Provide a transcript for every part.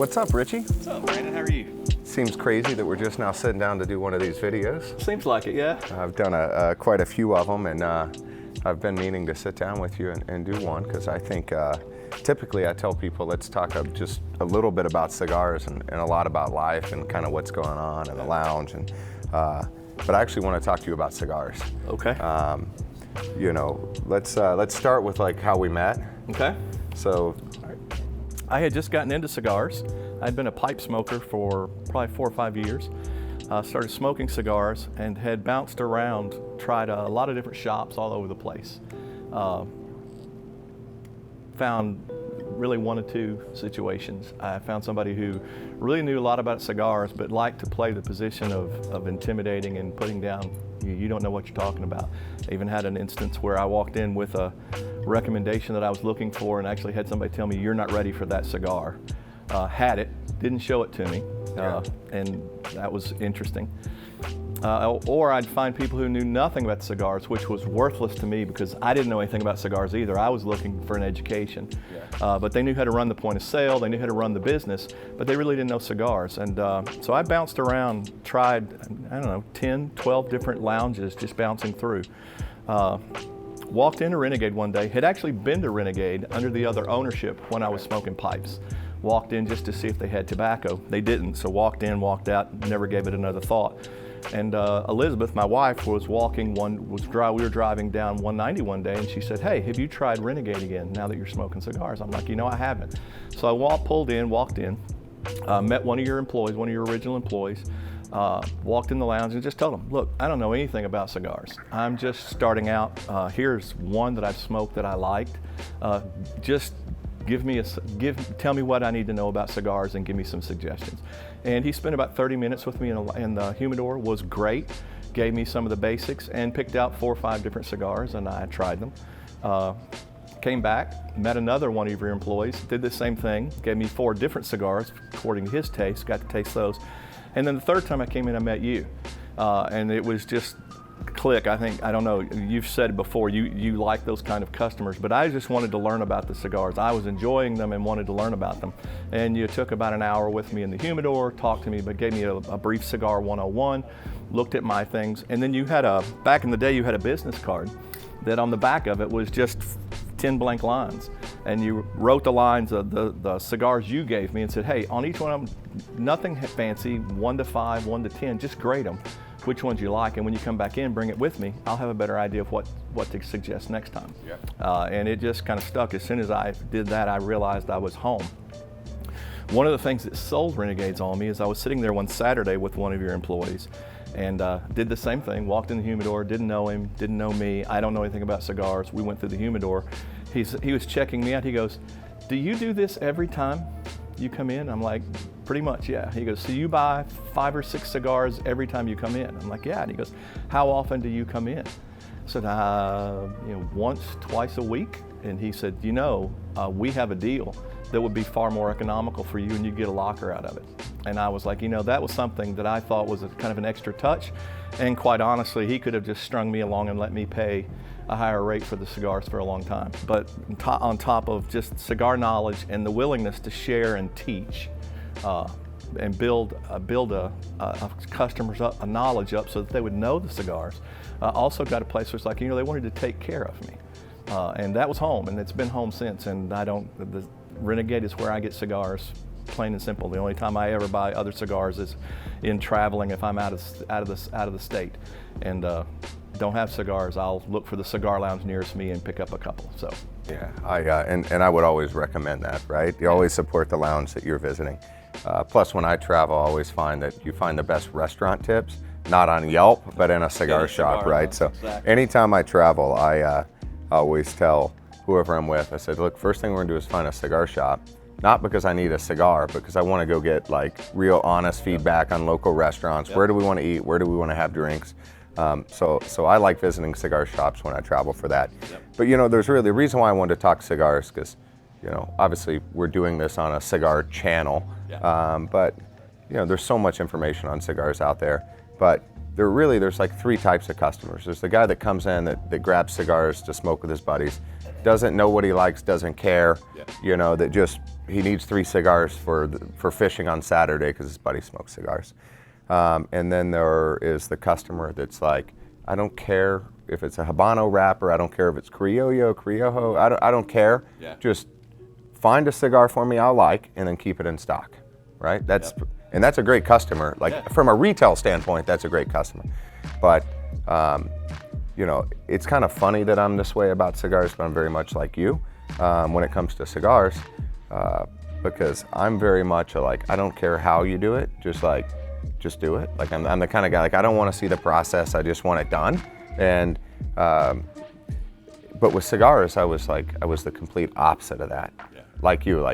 What's up, Richie? What's up, Brandon? How are you? Seems crazy that we're just now sitting down to do one of these videos. Seems like it, yeah. I've done quite a few of them, and I've been meaning to sit down with you and do one, because I think typically I tell people, let's talk just a little bit about cigars and a lot about life and kind of what's going on in the lounge. But I actually want to talk to you about cigars. Okay. You know, let's start with like how we met. Okay. So, I had just gotten into cigars. I'd been a pipe smoker for probably 4 or 5 years. Started smoking cigars and had bounced around, tried a lot of different shops all over the place. Found really one or two situations. I found somebody who really knew a lot about cigars, but liked to play the position of intimidating and putting down, you don't know what you're talking about. I even had an instance where I walked in with a recommendation that I was looking for and actually had somebody tell me, you're not ready for that cigar. Had it, didn't show it to me, and that was interesting. Or I'd find people who knew nothing about cigars, which was worthless to me because I didn't know anything about cigars either. I was looking for an education. But they knew how to run the point of sale, they knew how to run the business, but they really didn't know cigars. And so I bounced around, tried, I don't know, 10, 12 different lounges, just bouncing through. Walked into Renegade one day, had actually been to Renegade under the other ownership when I was smoking pipes. Walked in just to see if they had tobacco. They didn't, so walked in, walked out, never gave it another thought. And Elizabeth, my wife, was walking we were driving down 190 one day, and she said, hey, have you tried Renegade again now that you're smoking cigars? I'm like, you know, I haven't. So I walked in, met one of your employees, one of your original employees, walked in the lounge and just told them, look, I don't know anything about cigars. I'm just starting out. Here's one that I've smoked that I liked. Just tell me what I need to know about cigars and give me some suggestions. And he spent about 30 minutes with me in the humidor, was great, gave me some of the basics and picked out 4 or 5 different cigars, and I tried them. Came back, met another one of your employees, did the same thing, gave me 4 different cigars according to his taste, got to taste those. And then the third time I came in, I met you. And it was just click. I don't know, you've said it before, you like those kind of customers, but I just wanted to learn about the cigars. I was enjoying them and wanted to learn about them. And you took about an hour with me in the humidor, talked to me, but gave me a brief cigar 101, looked at my things. And then back in the day, you had a business card that on the back of it was just 10 blank lines. And you wrote the lines of the cigars you gave me and said, hey, on each one of them, nothing fancy, 1 to 5, 1 to 10, just grade them. Which ones you like, and when you come back in, bring it with me. I'll have a better idea of what to suggest next time. And it just kind of stuck. As soon as I did that, I realized I was home. One of the things that sold Renegades on me is I was sitting there one Saturday with one of your employees and did the same thing, walked in the humidor, didn't know him, didn't know me, I don't know anything about cigars. We went through the humidor. He was checking me out. He goes, do you do this every time you come in? I'm like, pretty much, yeah. He goes, so you buy 5 or 6 cigars every time you come in? I'm like, yeah. And he goes, how often do you come in? I said, once, twice a week. And he said, we have a deal that would be far more economical for you and you get a locker out of it. And I was like, that was something that I thought was kind of an extra touch. And quite honestly, he could have just strung me along and let me pay a higher rate for the cigars for a long time. But on top of just cigar knowledge and the willingness to share and teach, and build customers up, a knowledge up so that they would know the cigars. Also got a place where it's like, they wanted to take care of me. And that was home, and it's been home since. And the Renegade is where I get cigars, plain and simple. The only time I ever buy other cigars is in traveling if I'm out of the state. And don't have cigars, I'll look for the cigar lounge nearest me and pick up a couple. So yeah, and I would always recommend that, right? You always support the lounge that you're visiting. Plus, when I travel, I always find that you find the best restaurant tips, not on Yelp, but in a cigar shop, right? So exactly. Anytime I travel, I always tell whoever I'm with, I said, look, first thing we're gonna do is find a cigar shop, not because I need a cigar, because I wanna go get like real honest feedback on local restaurants. Where do we wanna eat? Where do we wanna have drinks? So I like visiting cigar shops when I travel for that. But there's really the reason why I wanted to talk cigars, because obviously we're doing this on a cigar channel, but there's so much information on cigars out there. But there's like 3 types of customers. There's the guy that comes in that grabs cigars to smoke with his buddies, doesn't know what he likes, doesn't care, that just he needs 3 cigars for fishing on Saturday because his buddy smokes cigars. And then there is the customer that's like, I don't care if it's a Habano wrapper, I don't care if it's Criollo, I don't care. Yeah. Just find a cigar for me I'll like and then keep it in stock, right? And that's a great customer. Like from a retail standpoint, that's a great customer. But you know, it's kind of funny that I'm this way about cigars, but I'm very much like you when it comes to cigars, because I'm very much like, I don't care how you do it, just do it. Like I'm the kind of guy, like I don't want to see the process, I just want it done. And but with cigars, I was the complete opposite of that. Yeah. Like you,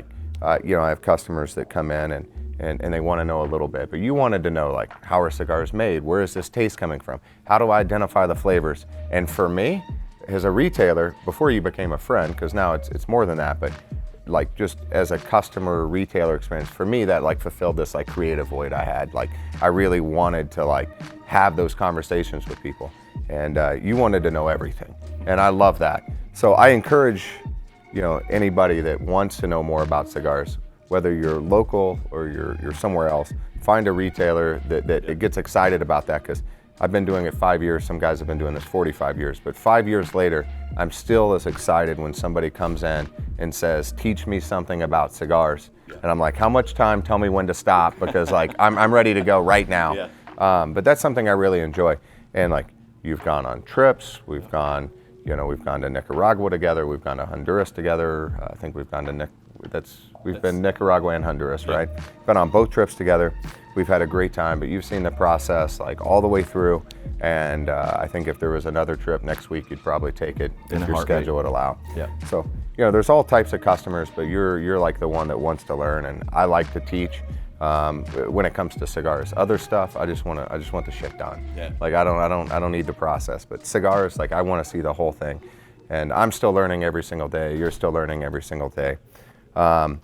you know, I have customers that come in and they want to know a little bit, but you wanted to know, like, how are cigars made? Where is this taste coming from? How do I identify the flavors? And for me, as a retailer, before you became a friend, because now it's more than that, but like just as a customer retailer experience, for me that like fulfilled this like creative void I had. Like I really wanted to like have those conversations with people, and you wanted to know everything, and I love that. So I encourage, you know, anybody that wants to know more about cigars, whether you're local or you're somewhere else, find a retailer that gets excited about that, because I've been doing it 5 years, some guys have been doing this 45 years, but 5 years later, I'm still as excited when somebody comes in and says, teach me something about cigars. And I'm like, how much time? Tell me when to stop, because like I'm ready to go right now. But that's something I really enjoy. And like, you've gone on trips, we've gone to Nicaragua together, we've gone to Honduras together. I think we've gone to we've been Nicaragua and Honduras, right? Been on both trips together. We've had a great time, but you've seen the process like all the way through. And I think if there was another trip next week, you'd probably take it if your schedule would allow. Yeah. So, you know, there's all types of customers, but you're like the one that wants to learn, and I like to teach when it comes to cigars. Other stuff, I just want the shit done. Yeah. Like I don't need the process, but cigars, like I want to see the whole thing. And I'm still learning every single day. You're still learning every single day. But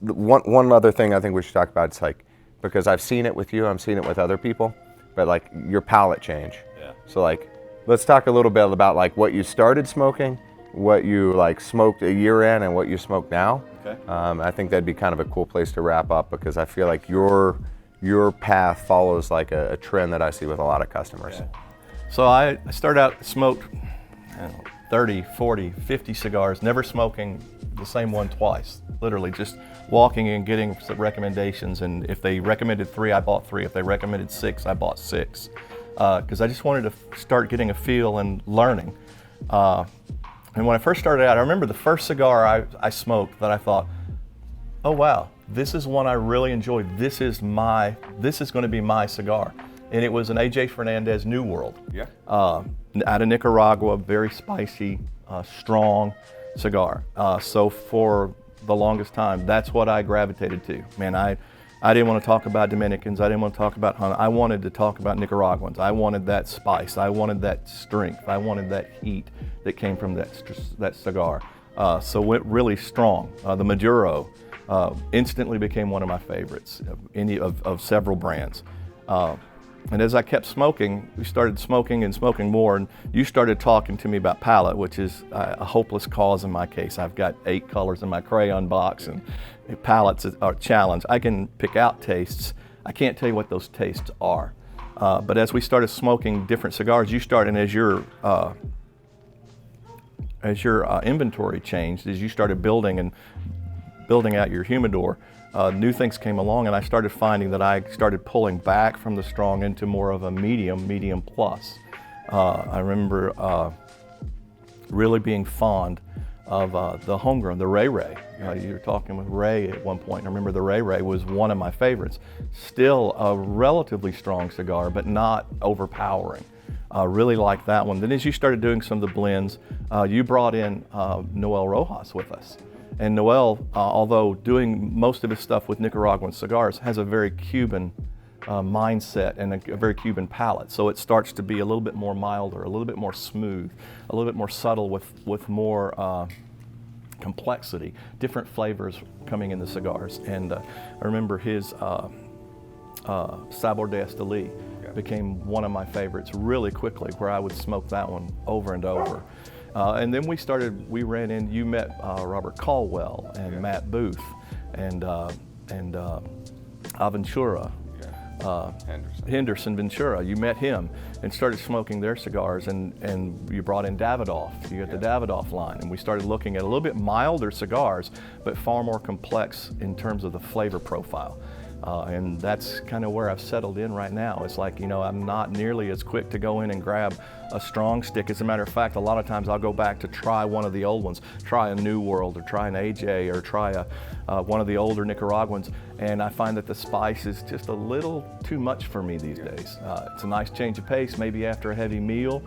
one other thing I think we should talk about is like, because I've seen it with you, I'm seeing it with other people, but like your palate change. Yeah. So like, let's talk a little bit about like what you started smoking, what you like smoked a year in, and what you smoke now. Okay. I think that'd be kind of a cool place to wrap up, because I feel like your path follows like a trend that I see with a lot of customers. Yeah. So I started out, smoked 30, 40, 50 cigars, never smoking the same one twice. Literally just walking and getting some recommendations, and if they recommended 3, I bought 3. If they recommended 6, I bought 6. Because I just wanted to start getting a feel and learning. And when I first started out, I remember the first cigar I smoked that I thought, oh wow, this is one I really enjoy. This is going to be my cigar. And it was an AJ Fernandez New World. Yeah. Out of Nicaragua, very spicy, strong cigar. So for the longest time, that's what I gravitated to. Man, I didn't want to talk about Dominicans. I didn't want to talk about Honduras. I wanted to talk about Nicaraguans. I wanted that spice. I wanted that strength. I wanted that heat that came from that cigar. So went really strong. The Maduro instantly became one of my favorites of several brands. And as I kept smoking, we started smoking and smoking more, and you started talking to me about Pallet, which is a hopeless cause in my case. I've got 8 colors in my crayon box, and Pallets are a challenge. I can pick out tastes. I can't tell you what those tastes are. But as we started smoking different cigars, you started, as your inventory changed, as you started building out your humidor, new things came along, and I started finding that I started pulling back from the strong into more of a medium plus. I remember really being fond of the homegrown, the Ray Ray. You were talking with Ray at one point, and I remember the Ray Ray was one of my favorites. Still a relatively strong cigar, but not overpowering. Really liked that one. Then as you started doing some of the blends, you brought in Noel Rojas with us. And Noel, although doing most of his stuff with Nicaraguan cigars, has a very Cuban mindset and a very Cuban palate. So it starts to be a little bit more milder, a little bit more smooth, a little bit more subtle with more complexity, different flavors coming in the cigars. And I remember his Sabor de Esteli became one of my favorites really quickly, where I would smoke that one over and over. And then we ran in, you met Robert Caldwell and Matt Booth and Aventura. Henderson Ventura. You met him and started smoking their cigars, and you brought in Davidoff. You got the Davidoff line, and we started looking at a little bit milder cigars, but far more complex in terms of the flavor profile. And that's kind of where I've settled in right now. It's like, I'm not nearly as quick to go in and grab a strong stick. As a matter of fact, a lot of times I'll go back to try one of the old ones, try a New World or try an AJ or try one of the older Nicaraguans, and I find that the spice is just a little too much for me these days. It's a nice change of pace, maybe after a heavy meal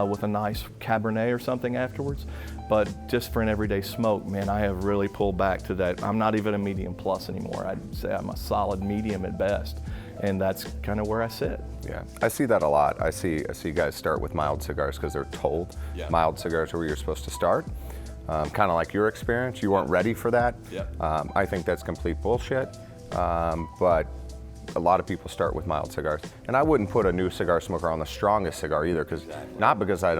with a nice Cabernet or something afterwards. But just for an everyday smoke, man, I have really pulled back to that. I'm not even a medium plus anymore. I'd say I'm a solid medium at best. And that's kind of where I sit. Yeah, I see that a lot. I see you guys start with mild cigars because they're told mild cigars are where you're supposed to start. Kind of like your experience, you weren't ready for that. I think that's complete bullshit. But a lot of people start with mild cigars. And I wouldn't put a new cigar smoker on the strongest cigar either, not because I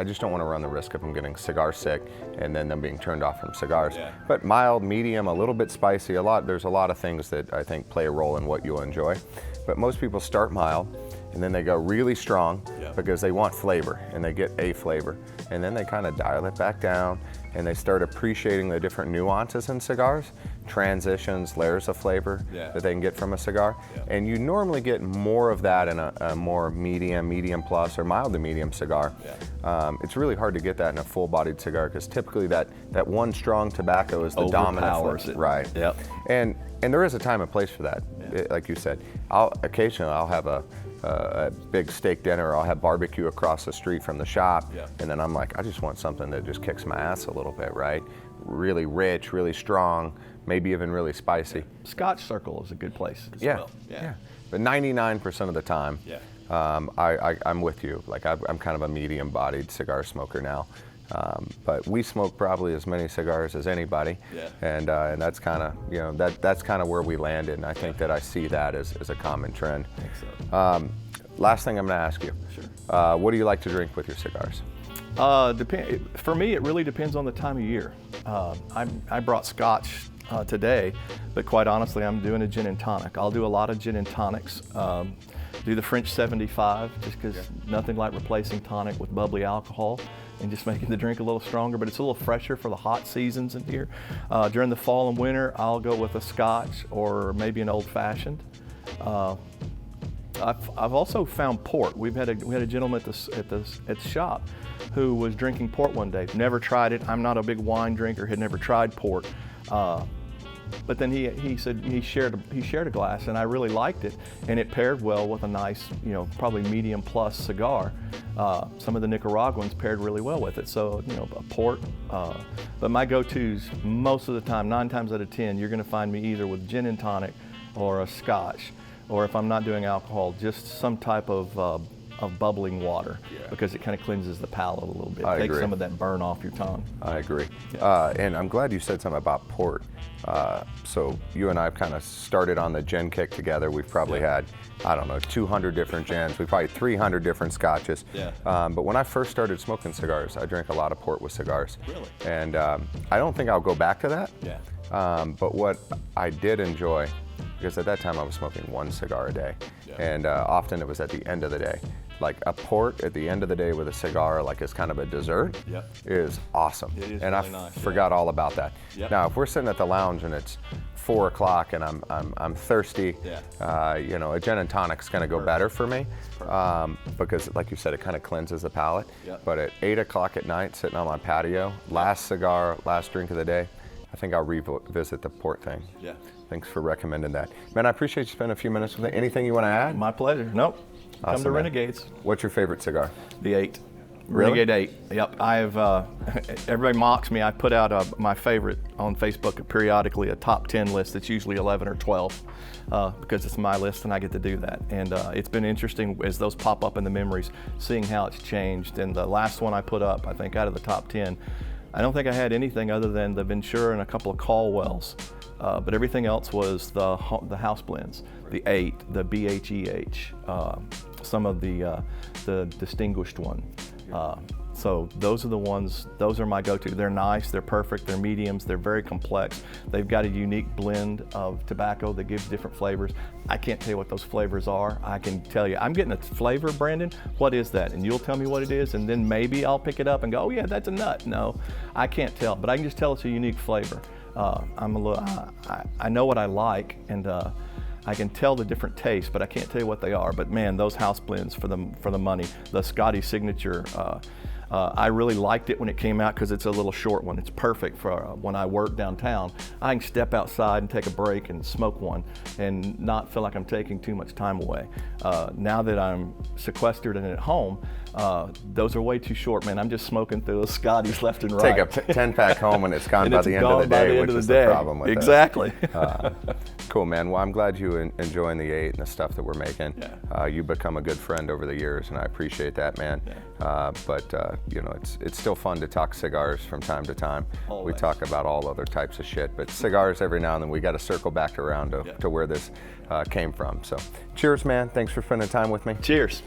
just don't want to run the risk of them getting cigar sick and then them being turned off from cigars. But mild, medium, a little bit spicy, there's a lot of things that I think play a role in what you'll enjoy. But most people start mild and then they go really strong because they want flavor and they get a flavor. And then they kind of dial it back down and they start appreciating the different nuances in cigars, transitions, layers of flavor that they can get from a cigar. And you normally get more of that in a more medium plus, or mild to medium cigar. It's really hard to get that in a full-bodied cigar because typically that one strong tobacco is the dominant flavor. Right. And there is a time and place for that. Like you said, occasionally I'll have a big steak dinner, or I'll have barbecue across the street from the shop, and then I'm like, I just want something that just kicks my ass a little bit, right? Really rich, really strong, maybe even really spicy. Scotch Circle is a good place as well. But 99% of the time, I'm with you. Like I'm kind of a medium-bodied cigar smoker now. But we smoke probably as many cigars as anybody, and that's kind of that's kind of where we landed. And I think that I see that as a common trend. I think so. Last thing I'm going to ask you. Sure. What do you like to drink with your cigars? For me, it really depends on the time of year. I brought Scotch today, but quite honestly, I'm doing a gin and tonic. I'll do a lot of gin and tonics. Do the French 75, just because nothing like replacing tonic with bubbly alcohol and just making the drink a little stronger, but it's a little fresher for the hot seasons in here. During the fall and winter, I'll go with a Scotch or maybe an old fashioned. I've also found port. We had a gentleman at the shop who was drinking port one day. Never tried it. I'm not a big wine drinker. Had never tried port. But then he said he shared a glass, and I really liked it, and it paired well with a nice, probably medium plus cigar. Some of the Nicaraguans paired really well with it. So a port. But my go-tos most of the time, 9 times out of 10, you're going to find me either with gin and tonic or a Scotch, or if I'm not doing alcohol, just some type of bubbling water, because it kind of cleanses the palate a little bit. Takes some of that burn off your tongue. I agree. And I'm glad you said something about port. So you and I have kind of started on the gin kick together. We've probably had, 200 different gins. We've probably 300 different scotches. But when I first started smoking cigars, I drank a lot of port with cigars. Really? And I don't think I'll go back to that. But what I did enjoy, because at that time I was smoking 1 cigar a day, and often it was at the end of the day. Like a port at the end of the day with a cigar, like as kind of a dessert, is awesome. It is and really I nice, forgot all about that. Now, if we're sitting at the lounge and it's 4 o'clock and I'm thirsty, a gin and tonic's going to go better for me, because, like you said, it kind of cleanses the palate. But at 8 o'clock at night, sitting on my patio, last cigar, last drink of the day, I think I'll revisit the port thing. Thanks for recommending that. Man, I appreciate you spending a few minutes with me. Anything you want to add? My pleasure. Nope. Awesome, Come to man. Renegades. What's your favorite cigar? The 8. Really? Renegade 8. Yep. Everybody mocks me. I put out my favorite on Facebook periodically, a top 10 list. It's usually 11 or 12 because it's my list and I get to do that. And it's been interesting as those pop up in the memories, seeing how it's changed. And the last one I put up, I think out of the top 10, I don't think I had anything other than the Ventura and a couple of Caldwells. But everything else was the house blends, the 8, the BHEH, some of the distinguished one. So those are the ones, those are my go-to. They're nice, they're perfect, they're mediums, they're very complex. They've got a unique blend of tobacco that gives different flavors. I can't tell you what those flavors are. I can tell you, I'm getting a flavor, Brandon, what is that? And you'll tell me what it is, and then maybe I'll pick it up and go, oh yeah, that's a nut. No, I can't tell, but I can just tell it's a unique flavor. I know what I like, and I can tell the different tastes, but I can't tell you what they are. But man, those house blends for the money. The Scotty Signature, I really liked it when it came out because it's a little short one. It's perfect for when I work downtown. I can step outside and take a break and smoke one and not feel like I'm taking too much time away. Now that I'm sequestered and at home, those are way too short, man. I'm just smoking through those Scotties left and right. Take a 10-pack home and it's gone by the end of the day, which is the problem with exactly. Cool, man. Well, I'm glad you enjoying the 8 and the stuff that we're making. Yeah. You've become a good friend over the years, and I appreciate that, man. Yeah. But you know, it's still fun to talk cigars from time to time. Always. We talk about all other types of shit, but cigars every now and then we got to circle back around to where this came from. So, cheers, man. Thanks for spending time with me. Cheers.